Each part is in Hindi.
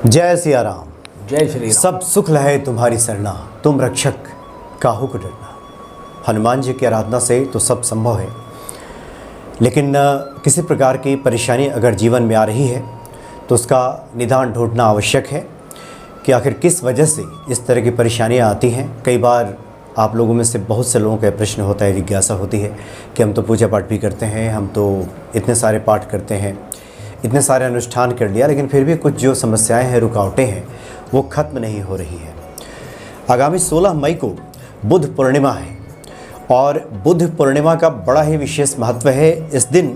जय सिया राम। जय श्री राम। सब सुख लहे तुम्हारी सरना, तुम रक्षक काहू को डरना। हनुमान जी की आराधना से तो सब संभव है, लेकिन किसी प्रकार की परेशानी अगर जीवन में आ रही है तो उसका निदान ढूंढना आवश्यक है कि आखिर किस वजह से इस तरह की परेशानियां आती हैं। कई बार आप लोगों में से बहुत से लोगों का प्रश्न होता है, जिज्ञासा होती है कि हम तो पूजा पाठ भी करते हैं, हम तो इतने सारे पाठ करते हैं, इतने सारे अनुष्ठान कर लिया, लेकिन फिर भी कुछ जो समस्याएं हैं, रुकावटें हैं, वो ख़त्म नहीं हो रही है। आगामी 16 मई को बुद्ध पूर्णिमा है और बुद्ध पूर्णिमा का बड़ा ही विशेष महत्व है। इस दिन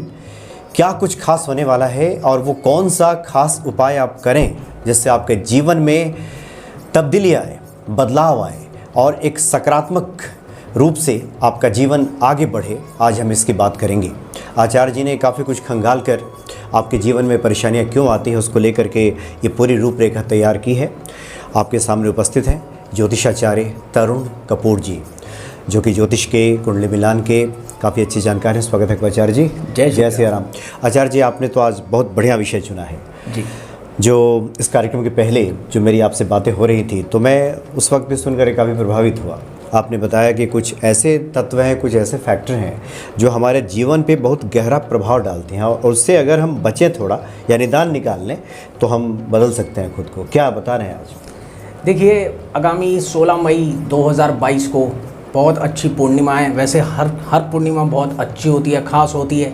क्या कुछ खास होने वाला है और वो कौन सा खास उपाय आप करें जिससे आपके जीवन में तब्दीली आए, बदलाव आए और एक सकारात्मक रूप से आपका जीवन आगे बढ़े, आज हम इसकी बात करेंगे। आचार्य जी ने काफ़ी कुछ खंगाल कर आपके जीवन में परेशानियां क्यों आती हैं उसको लेकर के ये पूरी रूपरेखा तैयार की है। आपके सामने उपस्थित हैं ज्योतिषाचार्य तरुण कपूर जी, जो कि ज्योतिष के कुंडली मिलान के काफ़ी अच्छी जानकार हैं। स्वागत है आचार्य जी। जय सिया राम। आचार्य जी, आपने तो आज बहुत बढ़िया विषय चुना है जी। जो इस कार्यक्रम के पहले जो मेरी आपसे बातें हो रही थी तो मैं उस वक्त भी सुनकर काफ़ी प्रभावित हुआ। आपने बताया कि कुछ ऐसे तत्व हैं, कुछ ऐसे फैक्टर हैं जो हमारे जीवन पे बहुत गहरा प्रभाव डालते हैं और उससे अगर हम बचें थोड़ा या निदान निकाल लें तो हम बदल सकते हैं खुद को। क्या बता रहे हैं आज? देखिए, आगामी 16 मई 2022 को बहुत अच्छी पूर्णिमा है। वैसे हर पूर्णिमा बहुत अच्छी होती है, खास होती है,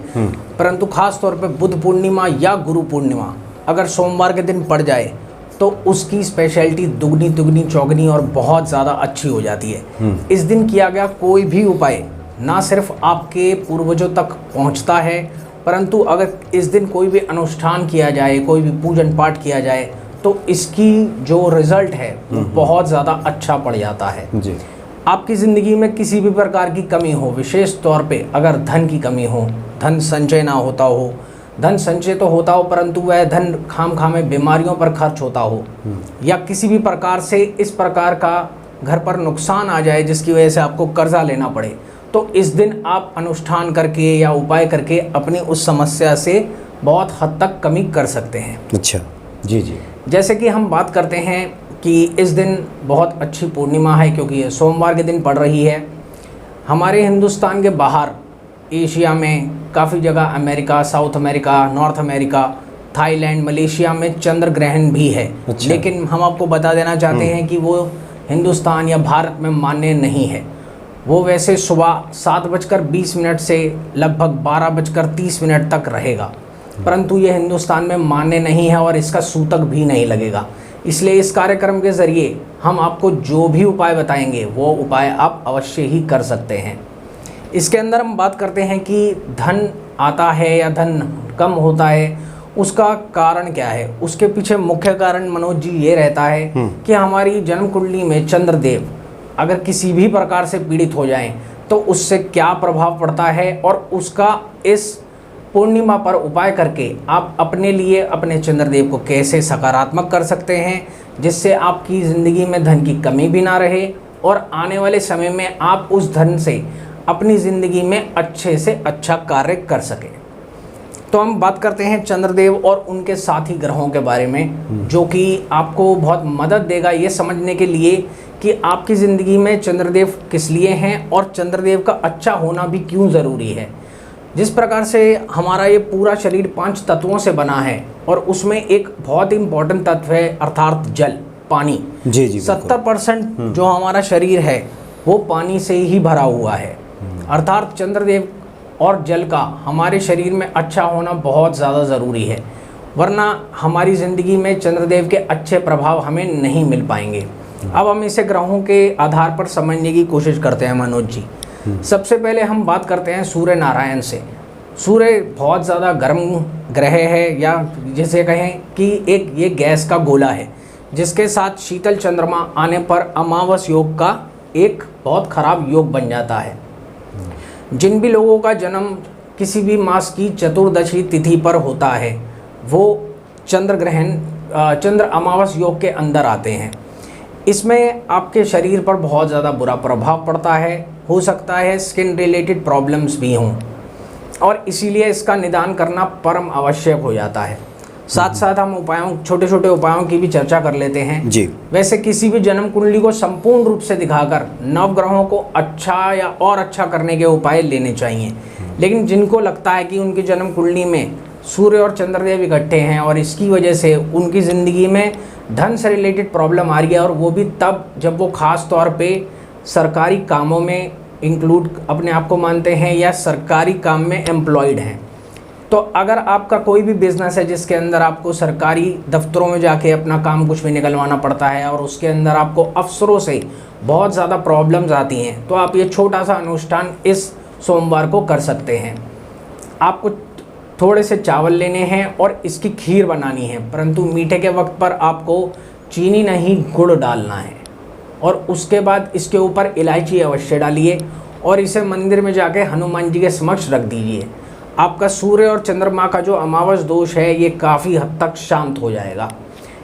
परंतु खास तौर पे बुद्ध पूर्णिमा या गुरु पूर्णिमा अगर सोमवार के दिन पड़ जाए तो उसकी स्पेशलिटी दुगनी तिगुनी चौगनी और बहुत ज़्यादा अच्छी हो जाती है। इस दिन किया गया कोई भी उपाय ना सिर्फ आपके पूर्वजों तक पहुंचता है, परंतु अगर इस दिन कोई भी अनुष्ठान किया जाए, कोई भी पूजन पाठ किया जाए तो इसकी जो रिज़ल्ट है वो बहुत ज़्यादा अच्छा पड़ जाता है जी। आपकी ज़िंदगी में किसी भी प्रकार की कमी हो, विशेष तौर पे अगर धन की कमी हो, धन संचय ना होता हो, धन संचय तो होता हो परंतु वह धन खामखामे बीमारियों पर खर्च होता हो, या किसी भी प्रकार से इस प्रकार का घर पर नुकसान आ जाए जिसकी वजह से आपको कर्जा लेना पड़े, तो इस दिन आप अनुष्ठान करके या उपाय करके अपनी उस समस्या से बहुत हद तक कमी कर सकते हैं। अच्छा जी जी। जैसे कि हम बात करते हैं कि इस दिन बहुत अच्छी पूर्णिमा है क्योंकि ये सोमवार के दिन पड़ रही है। हमारे हिंदुस्तान के बाहर एशिया में काफ़ी जगह, America, south America, north America, Thailand, Malaysia में चंद्र ग्रहण भी है। अच्छा। लेकिन हम आपको बता देना चाहते हैं कि वो हिंदुस्तान या भारत में मान्य नहीं है। वो वैसे सुबह 7:20 से लगभग 12:30 तक रहेगा, परंतु ये हिंदुस्तान में मान्य नहीं है और इसका सूतक भी नहीं लगेगा। इसलिए इस कार्यक्रम के ज़रिए हम आपको जो भी उपाय बताएंगे वो उपाय आप अवश्य ही कर सकते हैं। इसके अंदर हम बात करते हैं कि धन आता है या धन कम होता है, उसका कारण क्या है। उसके पीछे मुख्य कारण मनोज जी ये रहता है कि हमारी जन्म कुंडली में चंद्रदेव अगर किसी भी प्रकार से पीड़ित हो जाएं तो उससे क्या प्रभाव पड़ता है और उसका इस पूर्णिमा पर उपाय करके आप अपने लिए अपने चंद्रदेव को कैसे सकारात्मक कर सकते हैं जिससे आपकी ज़िंदगी में धन की कमी भी ना रहे और आने वाले समय में आप उस धन से अपनी ज़िंदगी में अच्छे से अच्छा कार्य कर सकें। तो हम बात करते हैं चंद्रदेव और उनके साथी ग्रहों के बारे में, जो कि आपको बहुत मदद देगा ये समझने के लिए कि आपकी ज़िंदगी में चंद्रदेव किस लिए हैं और चंद्रदेव का अच्छा होना भी क्यों ज़रूरी है। जिस प्रकार से हमारा ये पूरा शरीर 5 तत्वों से बना है और उसमें एक बहुत इम्पॉर्टेंट तत्व है अर्थात जल, पानी। जी जी। 70% जो हमारा शरीर है वो पानी से ही भरा हुआ है, अर्थात चंद्रदेव और जल का हमारे शरीर में अच्छा होना बहुत ज़्यादा ज़रूरी है, वरना हमारी ज़िंदगी में चंद्रदेव के अच्छे प्रभाव हमें नहीं मिल पाएंगे। अब हम इसे ग्रहों के आधार पर समझने की कोशिश करते हैं मनोज जी। सबसे पहले हम बात करते हैं सूर्य नारायण से। सूर्य बहुत ज़्यादा गर्म ग्रह है, या जैसे कहें कि एक ये गैस का गोला है जिसके साथ शीतल चंद्रमा आने पर अमावस योग का एक बहुत खराब योग बन जाता है। जिन भी लोगों का जन्म किसी भी मास की चतुर्दशी तिथि पर होता है वो चंद्र अमावस योग के अंदर आते हैं। इसमें आपके शरीर पर बहुत ज़्यादा बुरा प्रभाव पड़ता है, हो सकता है स्किन रिलेटेड प्रॉब्लम्स भी हों। और इसीलिए इसका निदान करना परम आवश्यक हो जाता है। साथ साथ हम उपायों, छोटे छोटे उपायों की भी चर्चा कर लेते हैं जी। वैसे किसी भी जन्म कुंडली को संपूर्ण रूप से दिखाकर नवग्रहों को अच्छा या और अच्छा करने के उपाय लेने चाहिए। लेकिन जिनको लगता है कि उनकी जन्म कुंडली में सूर्य और चंद्रदेव इकट्ठे हैं और इसकी वजह से उनकी ज़िंदगी में धन से रिलेटेड प्रॉब्लम आ रही है, और वो भी तब जब वो ख़ास तौर पे सरकारी कामों में इंक्लूड अपने आप को मानते हैं या सरकारी काम में एम्प्लॉयड हैं, तो अगर आपका कोई भी बिजनेस है जिसके अंदर आपको सरकारी दफ्तरों में जाके अपना काम कुछ भी निकलवाना पड़ता है और उसके अंदर आपको अफसरों से बहुत ज़्यादा प्रॉब्लम्स आती हैं, तो आप ये छोटा सा अनुष्ठान इस सोमवार को कर सकते हैं। आपको थोड़े से चावल लेने हैं और इसकी खीर बनानी है, परंतु मीठे के वक्त पर आपको चीनी नहीं गुड़ डालना है, और उसके बाद इसके ऊपर इलायची अवश्य डालिए और इसे मंदिर में जाके हनुमान जी के समक्ष रख दीजिए। आपका सूर्य और चंद्रमा का जो अमावस दोष है ये काफ़ी हद तक शांत हो जाएगा।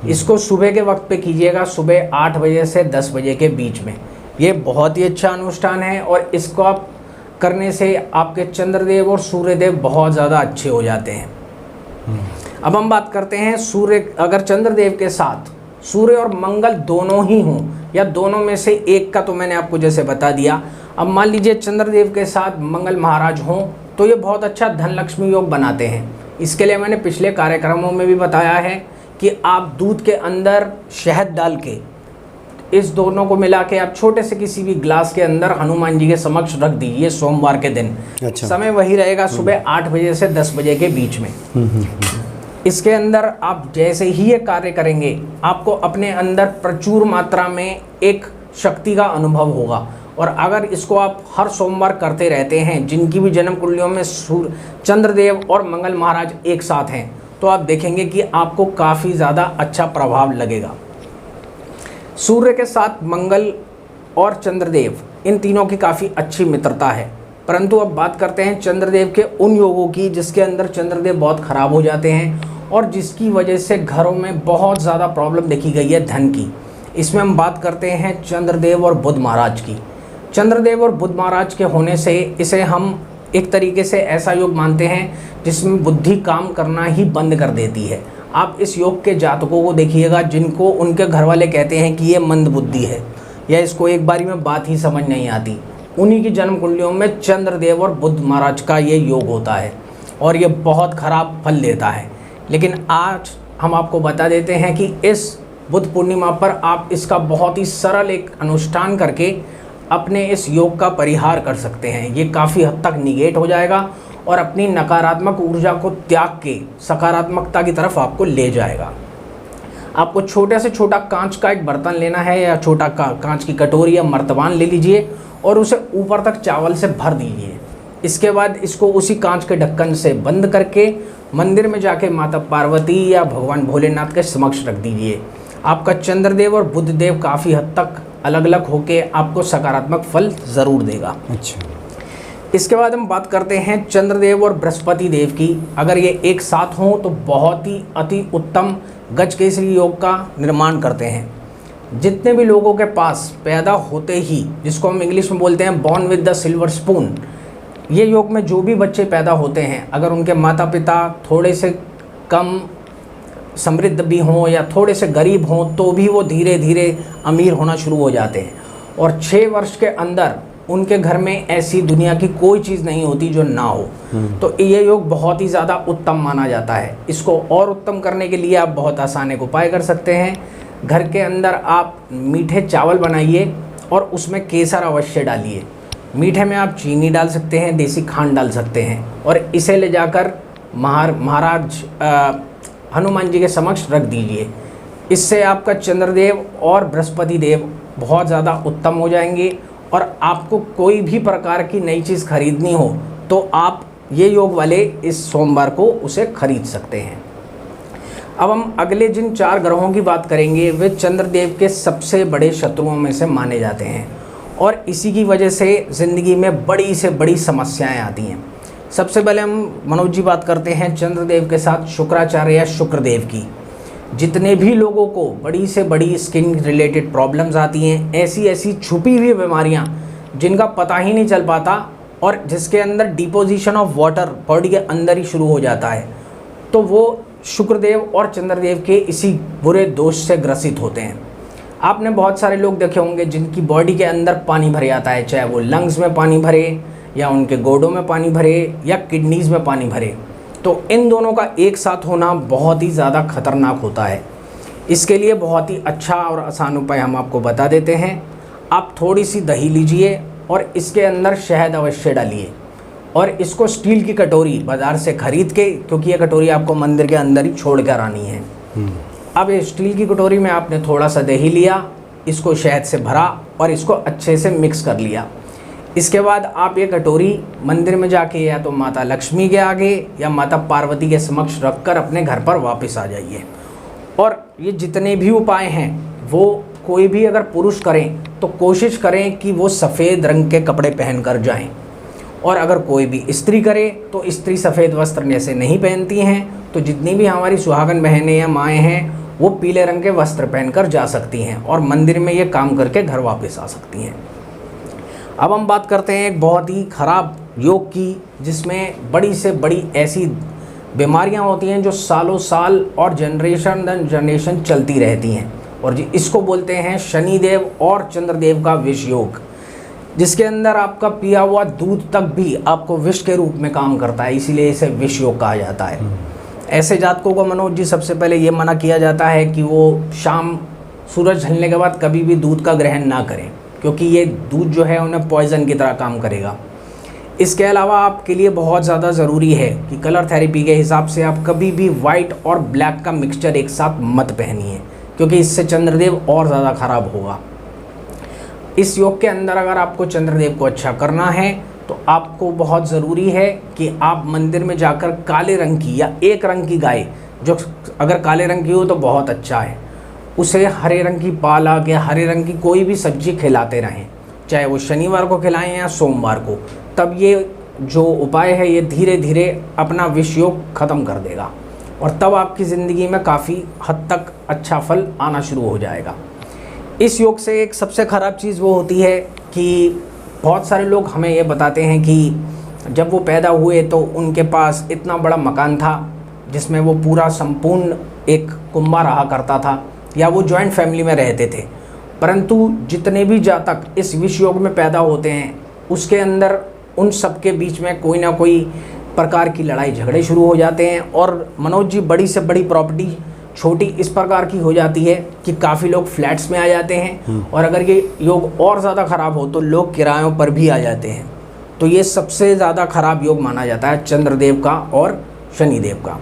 इसको सुबह के वक्त पे कीजिएगा, सुबह 8 बजे से 10 बजे के बीच में। ये बहुत ही अच्छा अनुष्ठान है और इसको आप करने से आपके चंद्रदेव और सूर्यदेव बहुत ज़्यादा अच्छे हो जाते हैं। अब हम बात करते हैं सूर्य, अगर चंद्रदेव के साथ सूर्य और मंगल दोनों ही हों या दोनों में से एक का, तो मैंने आपको जैसे बता दिया। अब मान लीजिए चंद्रदेव के साथ मंगल महाराज हों तो ये बहुत अच्छा धन लक्ष्मी योग बनाते हैं। इसके लिए मैंने पिछले कार्यक्रमों में भी बताया है कि आप दूध के अंदर शहद डाल के इस दोनों को मिला के आप छोटे से किसी भी ग्लास के अंदर हनुमान जी के समक्ष रख दीजिए सोमवार के दिन। अच्छा। समय वही रहेगा सुबह 8 बजे से 10 बजे के बीच में। इसके अंदर आप जैसे ही ये कार्य करेंगे आपको अपने अंदर प्रचुर मात्रा में एक शक्ति का अनुभव होगा, और अगर इसको आप हर सोमवार करते रहते हैं, जिनकी भी जन्म कुंडलियों में चंद्रदेव और मंगल महाराज एक साथ हैं, तो आप देखेंगे कि आपको काफ़ी ज़्यादा अच्छा प्रभाव लगेगा। सूर्य के साथ मंगल और चंद्रदेव, इन तीनों की काफ़ी अच्छी मित्रता है, परंतु अब बात करते हैं चंद्रदेव के उन योगों की जिसके अंदर चंद्रदेव बहुत ख़राब हो जाते हैं और जिसकी वजह से घरों में बहुत ज़्यादा प्रॉब्लम देखी गई है धन की। इसमें हम बात करते हैं चंद्रदेव और बुध महाराज की। चंद्रदेव और बुध महाराज के होने से इसे हम एक तरीके से ऐसा योग मानते हैं जिसमें बुद्धि काम करना ही बंद कर देती है। आप इस योग के जातकों को देखिएगा जिनको उनके घर वाले कहते हैं कि ये मंद बुद्धि है या इसको एक बारी में बात ही समझ नहीं आती, उन्हीं की जन्म कुंडलियों में चंद्रदेव और बुध महाराज का ये योग होता है और ये बहुत ख़राब फल देता है। लेकिन आज हम आपको बता देते हैं कि इस बुध पूर्णिमा पर आप इसका बहुत ही सरल एक अनुष्ठान करके अपने इस योग का परिहार कर सकते हैं। ये काफ़ी हद तक निगेट हो जाएगा और अपनी नकारात्मक ऊर्जा को त्याग के सकारात्मकता की तरफ आपको ले जाएगा। आपको छोटे से छोटा कांच का एक बर्तन लेना है या छोटा कांच की कटोरी या मर्तबान ले लीजिए और उसे ऊपर तक चावल से भर दीजिए। इसके बाद इसको उसी कांच के ढक्कन से बंद करके मंदिर में जाके माता पार्वती या भगवान भोलेनाथ के समक्ष रख दीजिए। आपका चंद्रदेव और बुधदेव काफ़ी हद तक अलग अलग होके आपको सकारात्मक फल ज़रूर देगा। अच्छा। इसके बाद हम बात करते हैं चंद्रदेव और बृहस्पति देव की। अगर ये एक साथ हों तो बहुत ही अति उत्तम गजकेसरी योग का निर्माण करते हैं। जितने भी लोगों के पास पैदा होते ही, जिसको हम इंग्लिश में बोलते हैं born with the silver spoon, ये योग में जो भी बच्चे पैदा होते हैं, अगर उनके माता पिता थोड़े से कम समृद्ध भी हों या थोड़े से गरीब हों तो भी वो धीरे धीरे अमीर होना शुरू हो जाते हैं और 6 वर्ष के अंदर उनके घर में ऐसी दुनिया की कोई चीज़ नहीं होती जो ना हो। तो ये योग बहुत ही ज़्यादा उत्तम माना जाता है। इसको और उत्तम करने के लिए आप बहुत आसान एक उपाय कर सकते हैं। घर के अंदर आप मीठे चावल बनाइए और उसमें केसर अवश्य डालिए। मीठे में आप चीनी डाल सकते हैं, देसी खांड डाल सकते हैं और इसे ले जाकर महाराज हनुमान जी के समक्ष रख दीजिए। इससे आपका चंद्रदेव और बृहस्पति देव बहुत ज़्यादा उत्तम हो जाएंगे और आपको कोई भी प्रकार की नई चीज़ खरीदनी हो तो आप ये योग वाले इस सोमवार को उसे खरीद सकते हैं। अब हम अगले जिन 4 ग्रहों की बात करेंगे वे चंद्रदेव के सबसे बड़े शत्रुओं में से माने जाते हैं और इसी की वजह से ज़िंदगी में बड़ी से बड़ी समस्याएं आती हैं। सबसे पहले हम मनोज जी बात करते हैं चंद्रदेव के साथ शुक्राचार्य या शुक्रदेव की। जितने भी लोगों को बड़ी से बड़ी स्किन रिलेटेड प्रॉब्लम्स आती हैं, ऐसी छुपी हुई बीमारियां जिनका पता ही नहीं चल पाता, और जिसके अंदर डिपोजिशन ऑफ वाटर बॉडी के अंदर ही शुरू हो जाता है, तो वो शुक्रदेव और चंद्रदेव के इसी बुरे दोष से ग्रसित होते हैं। आपने बहुत सारे लोग देखे होंगे जिनकी बॉडी के अंदर पानी भर जाता है, चाहे वो लंग्स में पानी भरे या उनके गोडों में पानी भरे या किडनीज़ में पानी भरे। तो इन दोनों का एक साथ होना बहुत ही ज़्यादा खतरनाक होता है। इसके लिए बहुत ही अच्छा और आसान उपाय हम आपको बता देते हैं। आप थोड़ी सी दही लीजिए और इसके अंदर शहद अवश्य डालिए और इसको स्टील की कटोरी बाज़ार से ख़रीद के, क्योंकि ये कटोरी आपको मंदिर के अंदर ही छोड़ कर आनी है। अब ये स्टील की कटोरी में आपने थोड़ा सा दही लिया, इसको शहद से भरा और इसको अच्छे से मिक्स कर लिया। इसके बाद आप ये कटोरी मंदिर में जाके या तो माता लक्ष्मी के आगे या माता पार्वती के समक्ष रखकर अपने घर पर वापस आ जाइए। और ये जितने भी उपाय हैं वो कोई भी अगर पुरुष करें तो कोशिश करें कि वो सफ़ेद रंग के कपड़े पहन कर जाएं, और अगर कोई भी स्त्री करे तो स्त्री सफ़ेद वस्त्र जैसे नहीं पहनती हैं, तो जितनी भी हमारी सुहागन बहनें या माएँ हैं वो पीले रंग के वस्त्र पहनकर जा सकती हैं और मंदिर में ये काम करके घर वापस आ सकती हैं। अब हम बात करते हैं एक बहुत ही ख़राब योग की, जिसमें बड़ी से बड़ी ऐसी बीमारियां होती हैं जो सालों साल और जनरेशन दर जनरेशन चलती रहती हैं, और इसको बोलते हैं शनिदेव और चंद्रदेव का विष योग, जिसके अंदर आपका पिया हुआ दूध तक भी आपको विष के रूप में काम करता है, इसीलिए इसे विष योग कहा जाता है। ऐसे जातकों को मनोज जी सबसे पहले ये मना किया जाता है कि वो शाम सूरज ढलने के बाद कभी भी दूध का ग्रहण ना करें, क्योंकि ये दूध जो है उन्हें पॉइज़न की तरह काम करेगा। इसके अलावा आपके लिए बहुत ज़्यादा ज़रूरी है कि कलर थेरेपी के हिसाब से आप कभी भी वाइट और ब्लैक का मिक्सचर एक साथ मत पहनिए, क्योंकि इससे चंद्रदेव और ज़्यादा ख़राब होगा। इस योग के अंदर अगर आपको चंद्रदेव को अच्छा करना है तो आपको बहुत ज़रूरी है कि आप मंदिर में जाकर काले रंग की या एक रंग की गाय, जो अगर काले रंग की हो तो बहुत अच्छा है, उसे हरे रंग की पालक या हरे रंग की कोई भी सब्जी खिलाते रहें, चाहे वो शनिवार को खिलाएं या सोमवार को। तब ये जो उपाय है ये धीरे धीरे अपना विष योग ख़त्म कर देगा और तब आपकी ज़िंदगी में काफ़ी हद तक अच्छा फल आना शुरू हो जाएगा। इस योग से एक सबसे ख़राब चीज़ वो होती है कि बहुत सारे लोग हमें ये बताते हैं कि जब वो पैदा हुए तो उनके पास इतना बड़ा मकान था जिसमें वो पूरा संपूर्ण एक कुंबा रहा करता था, या वो जॉइंट फैमिली में रहते थे। परंतु जितने भी जातक इस विष योग में पैदा होते हैं उसके अंदर उन सब के बीच में कोई ना कोई प्रकार की लड़ाई झगड़े शुरू हो जाते हैं, और मनोज जी बड़ी से बड़ी प्रॉपर्टी छोटी इस प्रकार की हो जाती है कि काफ़ी लोग फ्लैट्स में आ जाते हैं, और अगर ये योग और ज़्यादा ख़राब हो तो लोग किरायों पर भी आ जाते हैं। तो ये सबसे ज़्यादा ख़राब योग माना जाता है चंद्रदेव का और शनिदेव का।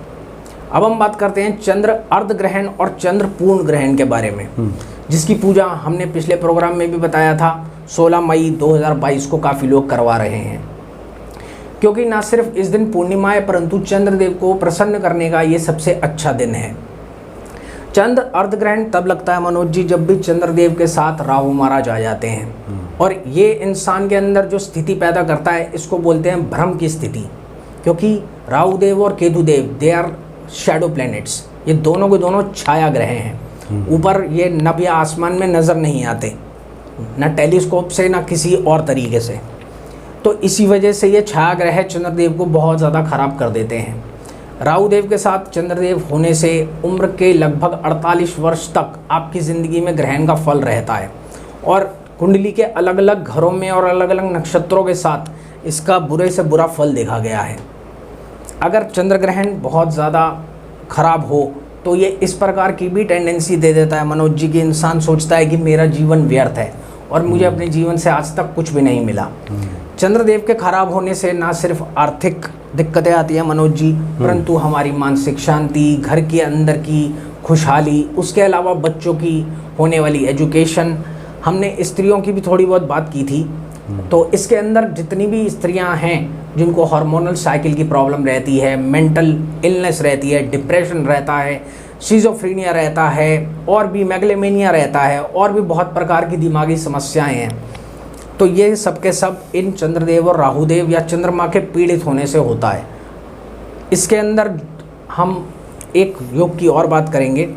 अब हम बात करते हैं चंद्र अर्ध ग्रहण और चंद्र पूर्ण ग्रहण के बारे में, जिसकी पूजा हमने पिछले प्रोग्राम में भी बताया था। 16 मई 2022 को काफ़ी लोग करवा रहे हैं, क्योंकि ना सिर्फ इस दिन पूर्णिमा है परंतु चंद्रदेव को प्रसन्न करने का ये सबसे अच्छा दिन है। चंद्र अर्ध ग्रहण तब लगता है मनोज जी जब भी चंद्रदेव के साथ राहु महाराज आ जाते हैं, और ये इंसान के अंदर जो स्थिति पैदा करता है इसको बोलते हैं भ्रम की स्थिति, क्योंकि राहु देव और केतु देव दे आर शैडो प्लैनेट्स, ये दोनों के दोनों छाया ग्रह हैं। ऊपर ये नभ या आसमान में नज़र नहीं आते, न टेलीस्कोप से न किसी और तरीके से, तो इसी वजह से ये छाया ग्रह चंद्रदेव को बहुत ज़्यादा ख़राब कर देते हैं। राहु देव के साथ चंद्रदेव होने से उम्र के लगभग 48 वर्ष तक आपकी ज़िंदगी में ग्रहण का फल रहता है, और कुंडली के अलग अलग घरों में और अलग अलग नक्षत्रों के साथ इसका बुरे से बुरा फल देखा गया है। अगर चंद्र ग्रहण बहुत ज़्यादा ख़राब हो तो ये इस प्रकार की भी टेंडेंसी दे देता है मनोज जी की इंसान सोचता है कि मेरा जीवन व्यर्थ है और मुझे अपने जीवन से आज तक कुछ भी नहीं मिला। चंद्रदेव के खराब होने से ना सिर्फ आर्थिक दिक्कतें आती हैं मनोज जी, परंतु हमारी मानसिक शांति, घर के अंदर की खुशहाली, उसके अलावा बच्चों की होने वाली एजुकेशन, हमने स्त्रियों की भी थोड़ी बहुत बात की थी। तो इसके अंदर जितनी भी स्त्रियां हैं जिनको हार्मोनल साइकिल की प्रॉब्लम रहती है, मेंटल इलनेस रहती है, डिप्रेशन रहता है, शिज़ोफ्रेनिया रहता है, और भी मेगलोमेनिया रहता है, और भी बहुत प्रकार की दिमागी समस्याएं हैं, तो ये सब के सब इन चंद्रदेव और राहुदेव या चंद्रमा के पीड़ित होने से होता है। इसके अंदर हम एक योग की और बात करेंगे।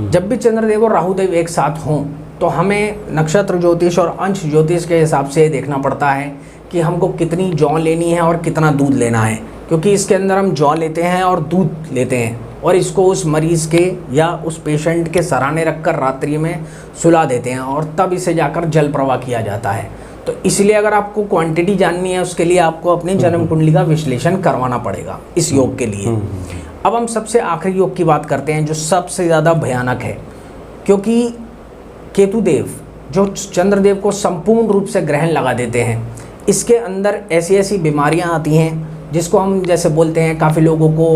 जब भी चंद्रदेव और राहुदेव एक साथ हों तो हमें नक्षत्र ज्योतिष और अंश ज्योतिष के हिसाब से देखना पड़ता है कि हमको कितनी जौ लेनी है और कितना दूध लेना है, क्योंकि इसके अंदर हम जौ लेते हैं और दूध लेते हैं और इसको उस मरीज़ के या उस पेशेंट के सराहने रखकर रात्रि में सुला देते हैं और तब इसे जाकर जल प्रवाह किया जाता है। तो इसलिए अगर आपको क्वांटिटी जाननी है, उसके लिए आपको अपनी जन्म कुंडली का विश्लेषण करवाना पड़ेगा इस योग के लिए। अब हम सबसे आखिरी योग की बात करते हैं जो सबसे ज़्यादा भयानक है, क्योंकि केतुदेव जो चंद्रदेव को संपूर्ण रूप से ग्रहण लगा देते हैं, इसके अंदर ऐसी ऐसी बीमारियां आती हैं जिसको हम जैसे बोलते हैं, काफ़ी लोगों को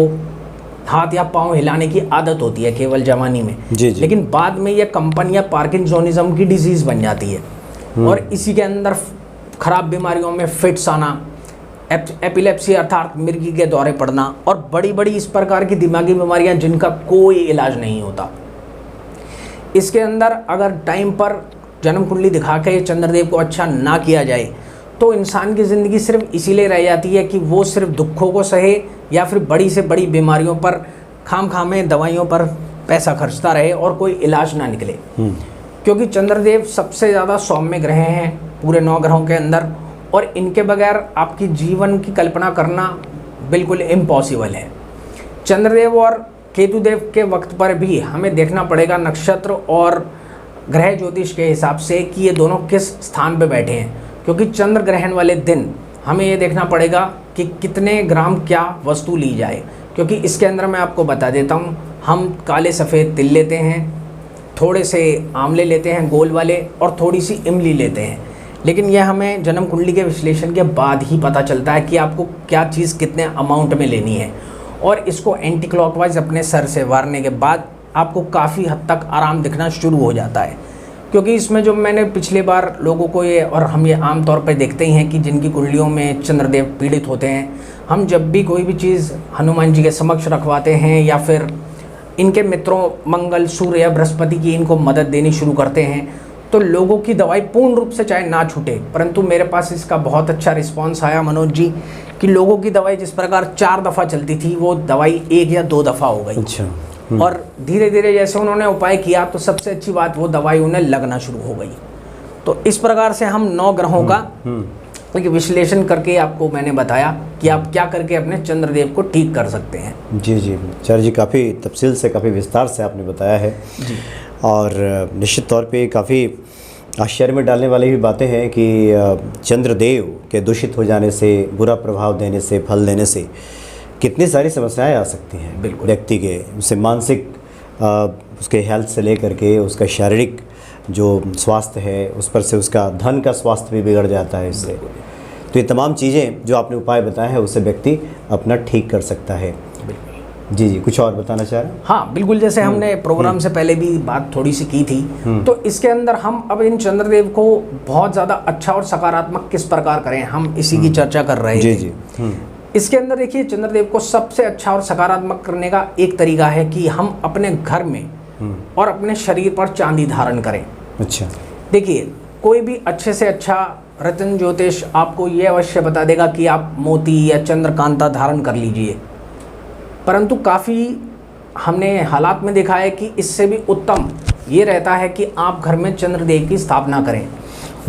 हाथ या पाँव हिलाने की आदत होती है केवल जवानी में, जी। लेकिन बाद में यह कंपन या पार्किंसोनिज्म की डिजीज़ बन जाती है और इसी के अंदर खराब बीमारियों में फिट्स आना, एपिलेप्सी अर्थात मिर्गी के दौरे पड़ना और बड़ी बड़ी इस प्रकार की दिमागी बीमारियां जिनका कोई इलाज नहीं होता। इसके अंदर अगर टाइम पर जन्म कुंडली दिखा के चंद्रदेव को अच्छा ना किया जाए तो इंसान की ज़िंदगी सिर्फ इसीलिए रह जाती है कि वो सिर्फ दुखों को सहे या फिर बड़ी से बड़ी बीमारियों पर खाम में दवाइयों पर पैसा खर्चता रहे और कोई इलाज ना निकले। क्योंकि चंद्रदेव सबसे ज़्यादा सौम्य ग्रह हैं पूरे 9 ग्रहों के अंदर और इनके बगैर आपकी जीवन की कल्पना करना बिल्कुल इम्पॉसिबल है। चंद्रदेव और केतुदेव के वक्त पर भी हमें देखना पड़ेगा नक्षत्र और ग्रह ज्योतिष के हिसाब से कि ये दोनों किस स्थान पे बैठे हैं, क्योंकि चंद्र ग्रहण वाले दिन हमें ये देखना पड़ेगा कि कितने ग्राम क्या वस्तु ली जाए। क्योंकि इसके अंदर मैं आपको बता देता हूँ, हम काले सफ़ेद तिल लेते हैं, थोड़े से आंवले लेते हैं गोल वाले और थोड़ी सी इमली लेते हैं, लेकिन यह हमें जन्म कुंडली के विश्लेषण के बाद ही पता चलता है कि आपको क्या चीज़ कितने अमाउंट में लेनी है। और इसको एंटी क्लॉकवाइज अपने सर से वारने के बाद आपको काफ़ी हद तक आराम दिखना शुरू हो जाता है। क्योंकि इसमें जो मैंने पिछले बार लोगों को ये और हम ये आम तौर पे देखते ही हैं कि जिनकी कुंडलियों में चंद्रदेव पीड़ित होते हैं, हम जब भी कोई भी चीज़ हनुमान जी के समक्ष रखवाते हैं या फिर इनके मित्रों मंगल, सूर्य या बृहस्पति की इनको मदद देनी शुरू करते हैं तो लोगों की दवाई पूर्ण रूप से चाहे ना छूटे, परंतु मेरे पास इसका बहुत अच्छा रिस्पांस आया मनोज जी कि लोगों की दवाई जिस प्रकार 4 दफ़ा चलती थी वो दवाई 1 या 2 दफ़ा हो गई। अच्छा। और धीरे धीरे जैसे उन्होंने उपाय किया तो सबसे अच्छी बात वो दवाई उन्हें लगना शुरू हो गई। तो इस प्रकार से हम 9 ग्रहों का एक विश्लेषण करके आपको मैंने बताया कि आप क्या करके अपने चंद्रदेव को ठीक कर सकते हैं। जी जी आचार्य जी, काफ़ी तफसील से काफ़ी विस्तार से आपने बताया है जी। और निश्चित तौर पे काफ़ी आश्चर्य में डालने वाली भी बातें हैं कि चंद्रदेव के दूषित हो जाने से, बुरा प्रभाव देने से, फल देने से कितनी सारी समस्याएं आ सकती हैं बिल्कुल व्यक्ति के, उससे मानसिक उसके हेल्थ से लेकर के उसका शारीरिक जो स्वास्थ्य है, उस पर से उसका धन का स्वास्थ्य भी बिगड़ जाता है इससे। तो ये तमाम चीज़ें जो आपने उपाय बताए हैं उससे व्यक्ति अपना ठीक कर सकता है। जी जी, कुछ और बताना चाह रहे हैं? हाँ बिल्कुल, जैसे हमने प्रोग्राम से पहले भी बात थोड़ी सी की थी, तो इसके अंदर हम अब इन चंद्रदेव को बहुत ज़्यादा अच्छा और सकारात्मक किस प्रकार करें, हम इसी की चर्चा कर रहे जी थे। जी। इसके अंदर देखिए, चंद्रदेव को सबसे अच्छा और सकारात्मक करने का एक तरीका है कि हम अपने घर में और अपने शरीर पर चांदी धारण करें। अच्छा। देखिए, कोई भी अच्छे से अच्छा रत्न ज्योतिष आपको ये अवश्य बता देगा कि आप मोती या चंद्रकांता धारण कर लीजिए, परंतु काफ़ी हमने हालात में देखा है कि इससे भी उत्तम ये रहता है कि आप घर में चंद्रदेव की स्थापना करें।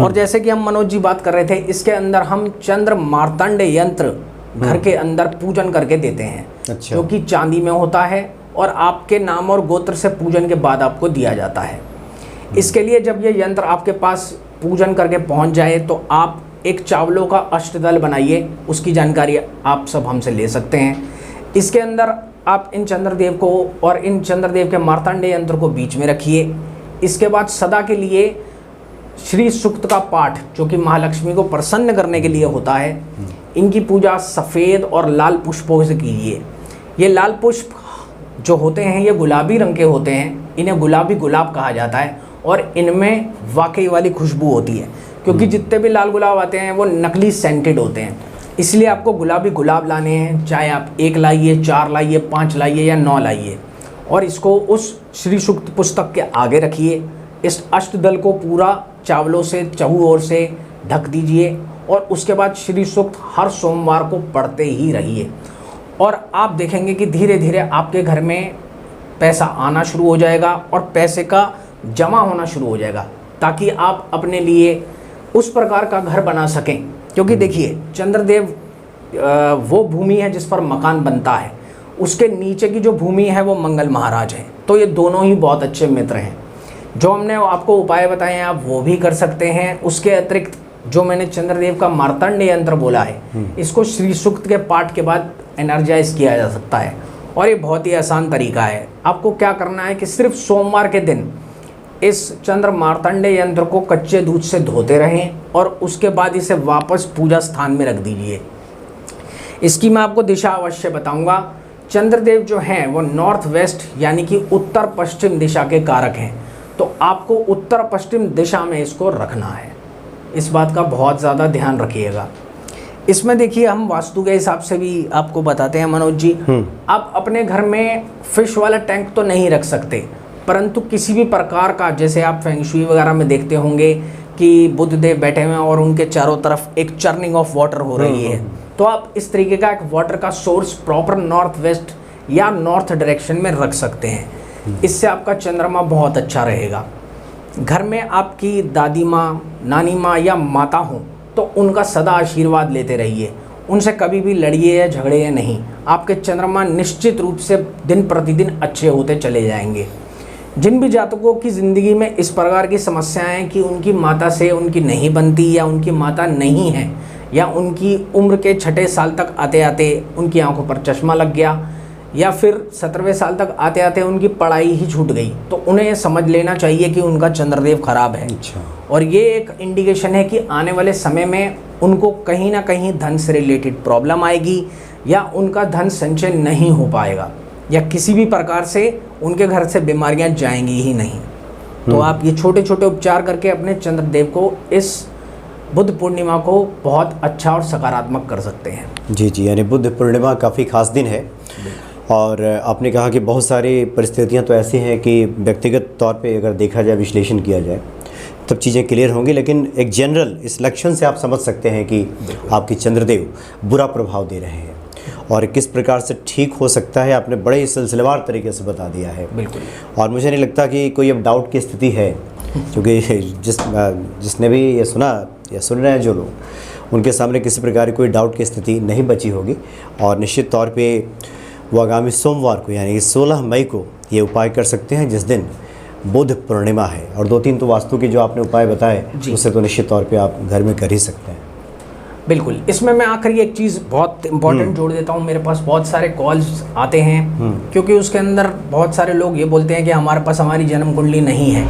और जैसे कि हम मनोज जी बात कर रहे थे, इसके अंदर हम चंद्र मार्तंड यंत्र घर के अंदर पूजन करके देते हैं। अच्छा। जो कि चांदी में होता है और आपके नाम और गोत्र से पूजन के बाद आपको दिया जाता है। इसके लिए जब ये यंत्र आपके पास पूजन करके पहुंच जाए तो आप एक चावलों का अष्टदल बनाइए, उसकी जानकारी आप सब हमसे ले सकते हैं। इसके अंदर आप इन चंद्रदेव को और इन चंद्रदेव के मार्तंडेय यंत्र को बीच में रखिए। इसके बाद सदा के लिए श्री सूक्त का पाठ, जो कि महालक्ष्मी को प्रसन्न करने के लिए होता है, इनकी पूजा सफ़ेद और लाल पुष्पों से कीजिए। ये लाल पुष्प जो होते हैं ये गुलाबी रंग के होते हैं, इन्हें गुलाबी गुलाब कहा जाता है और इनमें वाकई वाली खुशबू होती है, क्योंकि जितने भी लाल गुलाब आते हैं वो नकली सेंटेड होते हैं। इसलिए आपको गुलाबी गुलाब लाने हैं, चाहे आप 1 लाइए, 4 लाइए, 5 लाइए या 9 लाइए, और इसको उस श्री सूक्त पुस्तक के आगे रखिए। इस अष्टदल को पूरा चावलों से चहु ओर से ढक दीजिए और उसके बाद श्री सूक्त हर सोमवार को पढ़ते ही रहिए। और आप देखेंगे कि धीरे धीरे आपके घर में पैसा आना शुरू हो जाएगा और पैसे का जमा होना शुरू हो जाएगा, ताकि आप अपने लिए उस प्रकार का घर बना सकें क्योंकि देखिए चंद्रदेव वो भूमि है जिस पर मकान बनता है, उसके नीचे की जो भूमि है वो मंगल महाराज है। तो ये दोनों ही बहुत अच्छे मित्र हैं। जो हमने आपको उपाय बताए हैं आप वो भी कर सकते हैं। उसके अतिरिक्त जो मैंने चंद्रदेव का मार्तंड यंत्र बोला है, इसको श्री सूक्त के पाठ के बाद एनर्जाइज किया जा सकता है और ये बहुत ही आसान तरीका है। आपको क्या करना है कि सिर्फ सोमवार के दिन इस चंद्र मार्तंड यंत्र को कच्चे दूध से धोते रहें और उसके बाद इसे वापस पूजा स्थान में रख दीजिए। इसकी मैं आपको दिशा अवश्य बताऊंगा। चंद्रदेव जो हैं वो नॉर्थ वेस्ट यानी कि उत्तर पश्चिम दिशा के कारक हैं, तो आपको उत्तर पश्चिम दिशा में इसको रखना है। इस बात का बहुत ज़्यादा ध्यान रखिएगा। इसमें देखिए हम वास्तु के हिसाब से भी आपको बताते हैं मनोज जी। आप अपने घर में फिश वाला टैंक तो नहीं रख सकते, परंतु किसी भी प्रकार का, जैसे आप फेंग शुई वगैरह में देखते होंगे कि बुध देव बैठे हुए हैं और उनके चारों तरफ एक चर्निंग ऑफ वाटर हो रही है, तो आप इस तरीके का एक वाटर का सोर्स प्रॉपर नॉर्थ वेस्ट या नॉर्थ डायरेक्शन में रख सकते हैं। इससे आपका चंद्रमा बहुत अच्छा रहेगा। घर में आपकी दादी माँ, नानी माँ या माता हो तो उनका सदा आशीर्वाद लेते रहिए। उनसे कभी भी लड़िए या झगड़िए नहीं। आपके चंद्रमा निश्चित रूप से दिन प्रतिदिन अच्छे होते चले जाएंगे। जिन भी जातकों की ज़िंदगी में इस प्रकार की समस्याएं हैं कि उनकी माता से उनकी नहीं बनती या उनकी माता नहीं है या उनकी उम्र के 6 साल तक आते आते उनकी आंखों पर चश्मा लग गया या फिर 17वें साल तक आते आते उनकी पढ़ाई ही छूट गई, तो उन्हें समझ लेना चाहिए कि उनका चंद्रदेव खराब है। अच्छा। और ये एक इंडिकेशन है कि आने वाले समय में उनको कहीं ना कहीं धन से रिलेटेड प्रॉब्लम आएगी या उनका धन संचय नहीं हो पाएगा या किसी भी प्रकार से उनके घर से बीमारियां जाएंगी ही नहीं। तो आप ये छोटे छोटे उपचार करके अपने चंद्रदेव को इस बुद्ध पूर्णिमा को बहुत अच्छा और सकारात्मक कर सकते हैं। जी जी, यानी बुद्ध पूर्णिमा काफ़ी खास दिन है और आपने कहा कि बहुत सारी परिस्थितियां तो ऐसी हैं कि व्यक्तिगत तौर पे अगर देखा जाए, विश्लेषण किया जाए तब चीज़ें क्लियर होंगी, लेकिन एक जनरल इस लक्षण से आप समझ सकते हैं कि आपके चंद्रदेव बुरा प्रभाव दे रहे हैं और किस प्रकार से ठीक हो सकता है। आपने बड़े ही सिलसिलेवार तरीके से बता दिया है। बिल्कुल। और मुझे नहीं लगता कि कोई अब डाउट की स्थिति है, क्योंकि जिसने भी ये सुना या सुन रहे हैं जो लोग, उनके सामने किसी प्रकार की कोई डाउट की स्थिति नहीं बची होगी। और निश्चित तौर पे वो आगामी सोमवार को यानी 16 मई को ये उपाय कर सकते हैं, जिस दिन बुद्ध पूर्णिमा है। और 2-3 तो वास्तु के जो आपने उपाय बताए उससे तो निश्चित तौर पे आप घर में कर ही सकते हैं। बिल्कुल। इसमें मैं आखिरी एक चीज़ बहुत इंपॉर्टेंट जोड़ देता हूँ। मेरे पास बहुत सारे कॉल्स आते हैं क्योंकि उसके अंदर बहुत सारे लोग ये बोलते हैं कि हमारे पास हमारी जन्म कुंडली नहीं है।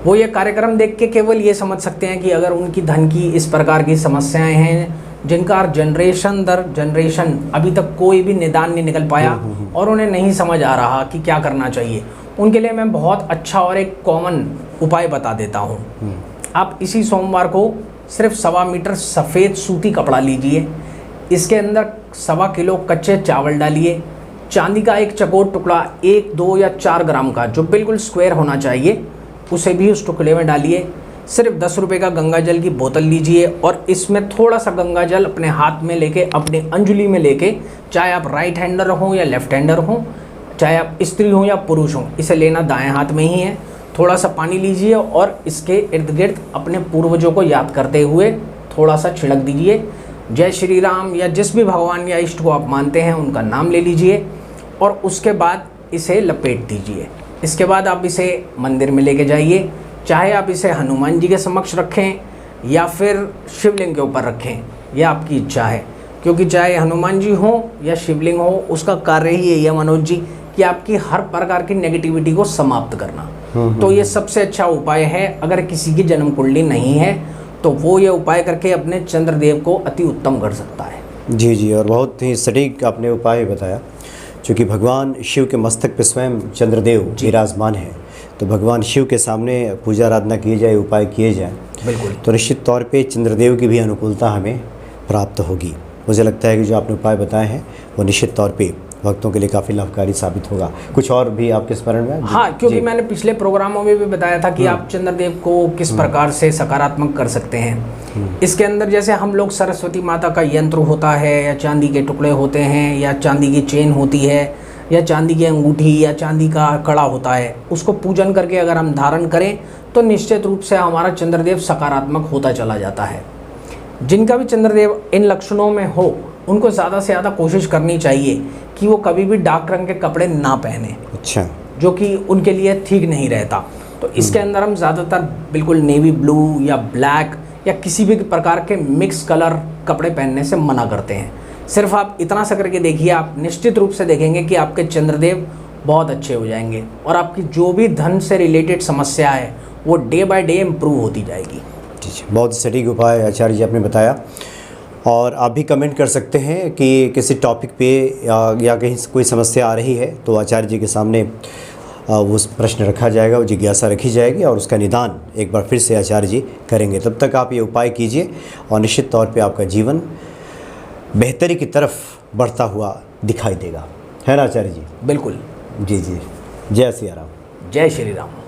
वो ये कार्यक्रम देख के केवल ये समझ सकते हैं कि अगर उनकी धन की इस प्रकार की समस्याएं हैं जिनका जनरेशन दर जनरेशन अभी तक कोई भी निदान नहीं निकल पाया और उन्हें नहीं समझ आ रहा कि क्या करना चाहिए, उनके लिए मैं बहुत अच्छा और एक कॉमन उपाय बता देता हूँ। आप इसी सोमवार को सिर्फ 1.25 मीटर सफ़ेद सूती कपड़ा लीजिए, इसके अंदर 1.25 किलो कच्चे चावल डालिए, चांदी का एक चकोर टुकड़ा 1, 2 या 4 ग्राम का जो बिल्कुल स्क्वायर होना चाहिए उसे भी उस टुकड़े में डालिए। सिर्फ 10 रुपये का गंगा जल की बोतल लीजिए और इसमें थोड़ा सा गंगा जल अपने हाथ में लेके, अपने अंजुली में लेके, चाहे आप राइट हैंडर हों या लेफ्ट हैंडर हों, चाहे आप स्त्री हों या पुरुष हों, इसे लेना दाएं हाथ में ही है। थोड़ा सा पानी लीजिए और इसके इर्द गिर्द अपने पूर्वजों को याद करते हुए थोड़ा सा छिड़क दीजिए। जय श्री राम या जिस भी भगवान या इष्ट को आप मानते हैं उनका नाम ले लीजिए और उसके बाद इसे लपेट दीजिए। इसके बाद आप इसे मंदिर में लेके जाइए, चाहे आप इसे हनुमान जी के समक्ष रखें या फिर शिवलिंग के ऊपर रखें, यह आपकी इच्छा है। क्योंकि चाहे हनुमान जी हो या शिवलिंग हो, उसका कार्य ही यही है मनोज जी कि आपकी हर प्रकार की नेगेटिविटी को समाप्त करना। तो ये सबसे अच्छा उपाय है। अगर किसी की जन्म कुंडली नहीं है तो वो ये उपाय करके अपने चंद्रदेव को अति उत्तम कर सकता है। जी जी, और बहुत ही सटीक आपने उपाय बताया। चूँकि भगवान शिव के मस्तक पे स्वयं चंद्रदेव विराजमान है, तो भगवान शिव के सामने पूजा आराधना की जाए, उपाय किए जाए, बिल्कुल, तो निश्चित तौर पे चंद्रदेव की भी अनुकूलता हमें प्राप्त होगी। मुझे लगता है कि जो आपने उपाय बताए हैं वो निश्चित तौर पे भक्तों के लिए काफ़ी लाभकारी साबित होगा। कुछ और भी आपके स्मरण में? हाँ, क्योंकि मैंने पिछले प्रोग्रामों में भी बताया था कि आप चंद्रदेव को किस प्रकार से सकारात्मक कर सकते हैं। इसके अंदर जैसे हम लोग सरस्वती माता का यंत्र होता है या चांदी के टुकड़े होते हैं या चांदी की चेन होती है या चांदी की अंगूठी या चांदी का कड़ा होता है, उसको पूजन करके अगर हम धारण करें तो निश्चित रूप से हमारा चंद्रदेव सकारात्मक होता चला जाता है। जिनका भी चंद्रदेव इन लक्षणों में हो उनको ज़्यादा से ज़्यादा कोशिश करनी चाहिए कि वो कभी भी डार्क रंग के कपड़े ना पहने, अच्छा, जो कि उनके लिए ठीक नहीं रहता। तो इसके अंदर हम ज़्यादातर बिल्कुल नेवी ब्लू या ब्लैक या किसी भी प्रकार के मिक्स कलर कपड़े पहनने से मना करते हैं। सिर्फ आप इतना सा करके देखिए, आप निश्चित रूप से देखेंगे कि आपके चंद्रदेव बहुत अच्छे हो जाएंगे और आपकी जो भी धन से रिलेटेड समस्या है वो डे बाय डे इम्प्रूव होती जाएगी। जी, बहुत सटीक उपाय आचार्य जी आपने बताया। और आप भी कमेंट कर सकते हैं कि किसी टॉपिक पे या कहीं कोई समस्या आ रही है तो आचार्य जी के सामने वो प्रश्न रखा जाएगा, वो जिज्ञासा रखी जाएगी और उसका निदान एक बार फिर से आचार्य जी करेंगे। तब तक आप ये उपाय कीजिए और निश्चित तौर पे आपका जीवन बेहतरी की तरफ बढ़ता हुआ दिखाई देगा, है ना आचार्य जी? बिल्कुल। जी जी, जय सिया राम। जय श्री राम।